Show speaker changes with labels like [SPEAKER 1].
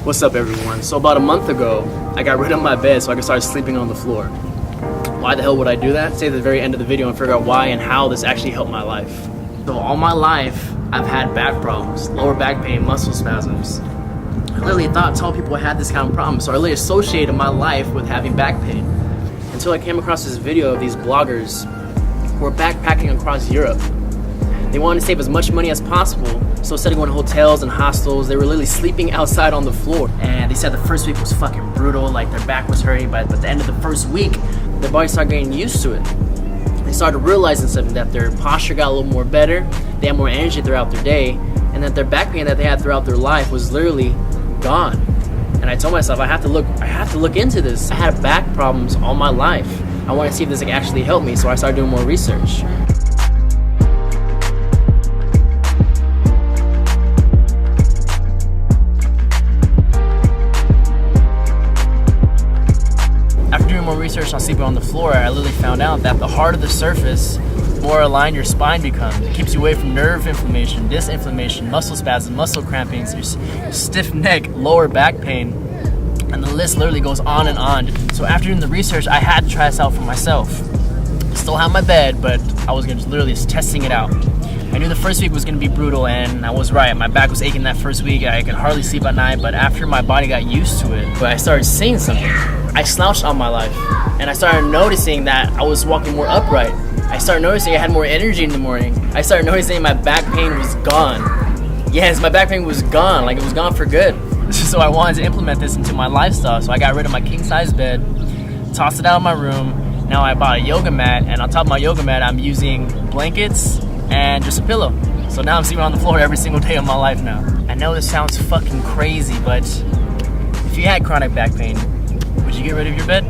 [SPEAKER 1] What's up, everyone? So about a month ago, I got rid of my bed so I could start sleeping on the floor. Why the hell would I do that? Stay at the very end of the video and figure out why and how this actually helped my life. So all my life, I've had back problems, lower back pain, muscle spasms. I literally thought tall people had this kind of problem, so I literally associated my life with having back pain. Until I came across this video of these bloggers who were backpacking across Europe. They wanted to save as much money as possible, so instead of going to hotels and hostels, they were literally sleeping outside on the floor. And they said the first week was fucking brutal, like their back was hurting, but at the end of the first week, their body started getting used to it. They started realizing something, that their posture got a little more better, they had more energy throughout their day, and that their back pain that they had throughout their life was literally gone. And I told myself, I have to look into this. I had back problems all my life. I want to see if this can actually help me, so I started doing more research. After doing more research on sleeping on the floor, I literally found out that the harder the surface, the more aligned your spine becomes. It keeps you away from nerve inflammation, disc inflammation, muscle spasms, muscle crampings, your stiff neck, lower back pain, and the list literally goes on and on. So after doing the research, I had to try this out for myself. Still have my bed, but I was literally just testing it out. I knew the first week was going to be brutal, and I was right. My back was aching that first week. I could hardly sleep at night, but after my body got used to it, I started seeing something. I slouched on my life, and I started noticing that I was walking more upright. I started noticing I had more energy in the morning. I started noticing my back pain was gone. Yes, my back pain was gone, like it was gone for good. So I wanted to implement this into my lifestyle, so I got rid of my king-size bed, tossed it out of my room. Now I bought a yoga mat, and on top of my yoga mat, I'm using blankets and just a pillow. So now I'm sleeping on the floor every single day of my life now. I know this sounds fucking crazy, but if you had chronic back pain, would you get rid of your bed?